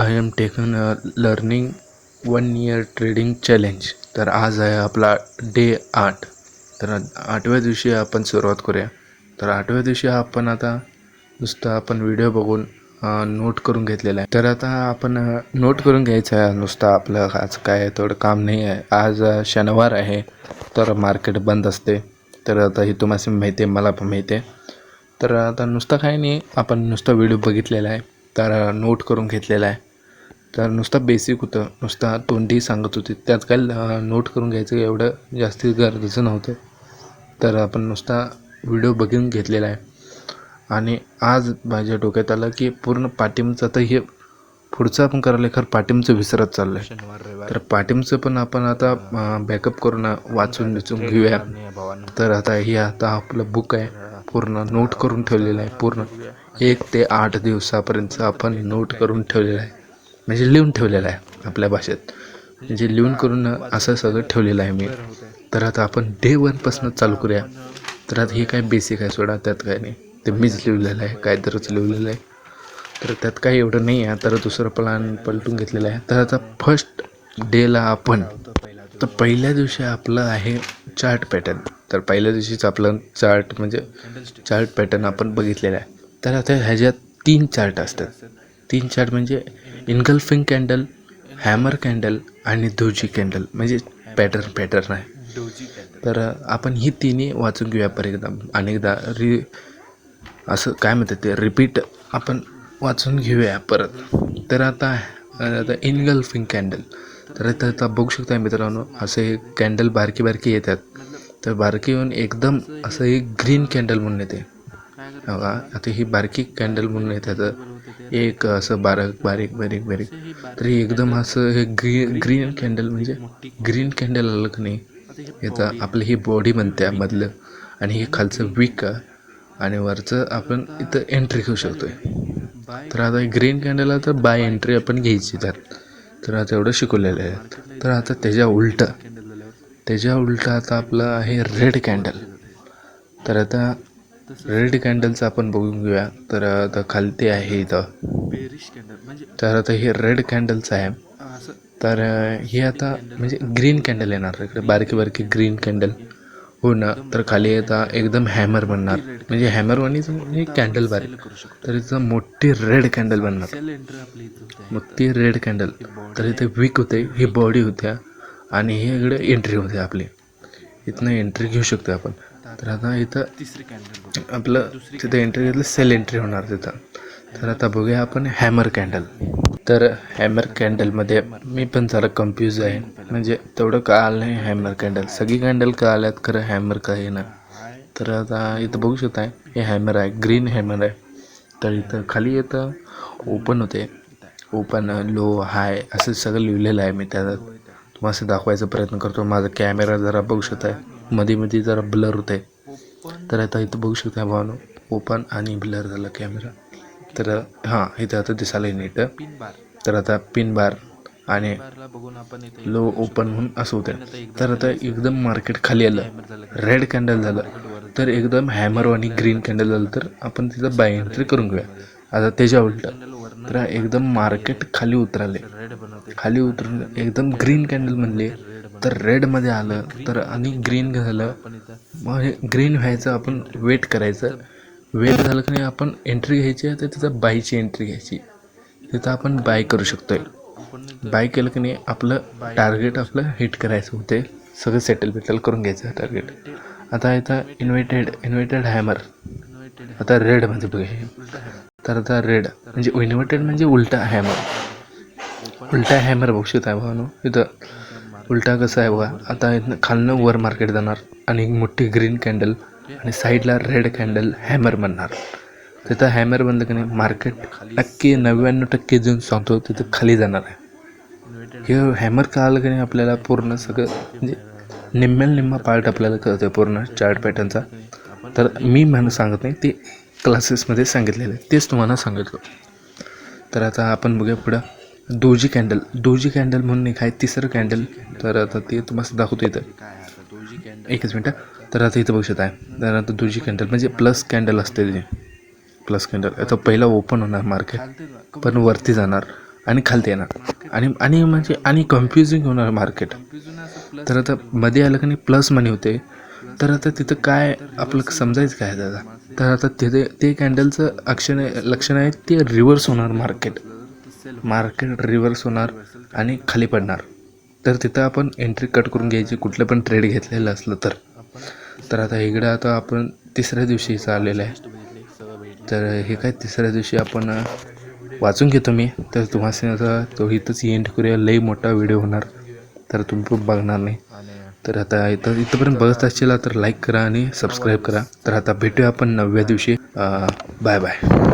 I am taken learning 1 year trading challenge. तर आज आहे आपला डे 8. तर 8व्या दिवशी आपण सुरुवात करूया. तर 8व्या दिवशी आपण आता नुसतं आपण व्हिडिओ बघून नोट करून घेतलेला आहे. तर आता आपण नोट करून घ्यायचं आहे नुसतं. आपलं आज काय थोडं काम नाही आहे. आज शनिवार आहे तर मार्केट बंद असते. तर आता ही तुम्हाला माहिती आहे, मला पण माहिती आहे. तर आता नुसतं काय नाही, आपण नुसतं व्हिडिओ बघितलेला आहे तर नोट करून घेतलेला आहे. तर नुसतं बेसिक होतं, नुसतं तोंडी सांगत होती, त्यात काय नोट करून घ्यायचं एवढं जास्त गरजेचं नव्हतं. तर आपण नुसता व्हिडिओ बघून घेतलेला आहे. आणि आज माझ्या डोक्यात आलं की पूर्ण पाठिंबचं आता हे पुढचं आपण करायला खरं पाठिंबचं विसरत चाललं आहे. तर पाठिंबचं पण आपण आता बॅकअप करून वाचून घेऊया. तर आता हे आता आपलं बुक आहे, पूर्ण नोट करून ठेवलेलं आहे. पूर्ण 1 ते 8 दिवसापर्यंत आपण नोट करून ठेवलेलं आहे, म्हणजे लिहून ठेवलेलं आहे आपल्या भाषेत. म्हणजे लिहून करून असं सगळं ठेवलेलं आहे मी. तर आता आपण डे 1पासून चालू करूया. तर आता हे काय बेसिक आहे सोडा, त्यात काय नाही, ते मीच लिहिलेलं आहे, काय तरच लिहिलेलं आहे. तर त्यात काही एवढं नाही आहे. तर दुसरं प्लॅन पलटून घेतलेलं आहे. तर आता फर्स्ट डेला आपण, तर पहिल्या दिवशी आपलं आहे चार्ट पॅटर्न. तर पहिल्या दिवशीच आपलं चार्ट म्हणजे चार्ट पॅटर्न आपण बघितलेला आहे. तर आता ह्याच्यात 3 चार्ट असतात. 3 चार्ट म्हणजे इनगल्फिंग कॅन्डल, हॅमर कॅन्डल आणि दोजी कॅन्डल, म्हणजे पॅटर्न आहे. तर आपण ही तिन्ही वाचून घेऊया अनेकदा असं काय म्हणतात ते रिपीट आपण वाचून घेऊया परत. तर आता इनगल्फिंग कॅन्डल. तर आता बघू शकता मित्रांनो, असे कॅन्डल बारकी येतात. तर बारकी येऊन एकदम असं एक ग्रीन कॅन्डल म्हणून येते बघा. आता ही बारकी कॅन्डल म्हणून येतात, एक असं बारीक. तर हे एकदम असं हे ग्रीन कॅन्डल, म्हणजे ग्रीन कॅन्डल आलं की नाही याचा आपलं ही बॉडी बनते मधलं, आणि हे खालचं विक आणि वरचं आपण इथं एंट्री घेऊ शकतो आहे. तर आता ग्रीन कॅन्डलला तर बाय एंट्री आपण घ्यायची त्यात. तर आता एवढं शिकवलेलं आहे. तर आता त्याच्या उलटं आता आपलं आहे रेड कॅन्डल. तर आता रेड कॅन्डलचं आपण बघून घेऊया. तर आता खालती आहे इथं. तर आता हे रेड कॅन्डलचं आहे. तर हे आता म्हणजे ग्रीन कॅन्डल येणार इकडे, बारकी ग्रीन कॅन्डल हो ना. तर खाली आता एकदम हॅमर बनणार, म्हणजे हॅमरवानीच म्हणजे कॅन्डल बारीक. तर इथं मोठी रेड कॅन्डल बनणार, मोठी रेड कॅन्डल. तर इथे विक होते, ही बॉडी होत्या, आणि हे इकडे एंट्री होते आपली. इथनं एंट्री घेऊ शकतो आपण. तर आता इथं आपलं तिथं एंट्री घेतलं, सेल एंट्री होणार तिथं. तर आता बघूया आपण हॅमर कॅन्डल. तर हॅमर कॅन्डलमध्ये मी पण जरा कन्फ्यूज आहे, म्हणजे तेवढं कळालं नाही. हॅमर कॅन्डल सगळी कॅन्डल कळाल्यात, खरं हॅमर काय ना. तर आता इथं बघू शकता हे हॅमर आहे, ग्रीन हॅमर आहे. तर इथं खाली येतं ओपन होते, ओपन लो हाय असं सगळं लिहिलेलं आहे. मी त्यात तुम्हाला असं दाखवायचा प्रयत्न करतो. माझा कॅमेरा जरा बघू शकता मध्ये जरा ब्लर होते. तर आता इथं बघू शकता भावानो, ओपन आणि ब्लर झाला कॅमेरा. तर हां, इथं आता दिसायला नीट. तर आता पिन बार आणि लो ओपन म्हणून असं होतं. तर आता एकदम मार्केट खाली आलं, रेड कॅन्डल झालं, तर एकदम हॅमर आणि ग्रीन कॅन्डल झालं, तर आपण तिथं बाय एंट्री करून घेऊया. आता त्याच्या उलटं तर एकदम मार्केट खाली उतरून एकदम ग्रीन कॅन्डल म्हणले तर रेडमध्ये आलं, तर आणि ग्रीन झालं. मग हे ग्रीन व्हायचं, आपण वेट करायचं. वेट झालं की नाही आपण एंट्री घ्यायची. तर तिथं बायची एंट्री घ्यायची, तिथं आपण बाय करू शकतो आहे. बाय केलं की नाही आपलं टार्गेट आपलं हिट करायचं होते, सगळं सेटल करून घ्यायचं टार्गेट. आता इथं इन्व्हर्टेड हॅमर. आता रेडमध्ये बघूया. तर आता रेड म्हणजे इन्व्हर्टेड म्हणजे उलटा हॅमर बघू शकता भावानो. इथं उलटा कसं आहे बघा. आता इथनं खालनं वर मार्केट जाणार, आणि एक मोठी ग्रीन कॅन्डल, आणि साईडला रेड कॅन्डल हॅमर बनणार. तिथं हॅमर बनलं की नाही मार्केट 99% जण सांगतो तिथं खाली जाणार आहे. हे हॅमर का आलं की नाही आपल्याला पूर्ण सगळं म्हणजे निम्मा पार्ट आपल्याला कळतं पूर्ण चार्ट पॅटर्नचा. तर मी सांगत नाही, ते क्लासेसमध्ये सांगितलेलं आहे, तेच तुम्हाला सांगितलं. तर आता आपण बघूया पुढं दोजी कॅन्डल म्हणून एक आहे तिसरं कॅन्डल. तर आता ते तुम्हाला दाखवतो इथं, एकच मिनटं. तर आता इथं बघू शकता आहे. तर आता दोजी कॅन्डल म्हणजे प्लस कॅन्डल असते, ते प्लस कॅन्डल. आता पहिला ओपन होणार मार्केट, पण वरती जाणार, आणि खालती येणार आणि म्हणजे आणि कन्फ्युजिंग होणार मार्केट. तर आता मध्ये आलं का नाही प्लस मनी होते. तर आता तिथं काय आपलं समजायचं काय दादा. तर आता तिथे ते कॅन्डलचं लक्षण आहे ते रिव्हर्स होणार मार्केट रिव्हर्स होणार आणि खाली पडणार. तर तिथं आपण एंट्री कट करून घ्यायची कुठलं पण ट्रेड घेतलेलं असलं तर आता इकडं आता आपण तिसऱ्या दिवशीचं आलेलं आहे. तर हे काय तिसऱ्या दिवशी आपण वाचून घेतो मी. तर तुम्हाला आता तो इथंच एंड करूया. लई मोठा व्हिडिओ होणार तर तुम्ही पण बघणार नाही. तर आता इथंपर्यंत बघत असेल तर लाईक करा आणि सबस्क्राईब करा. तर आता भेटूया आपण 9व्या दिवशी. Bye bye.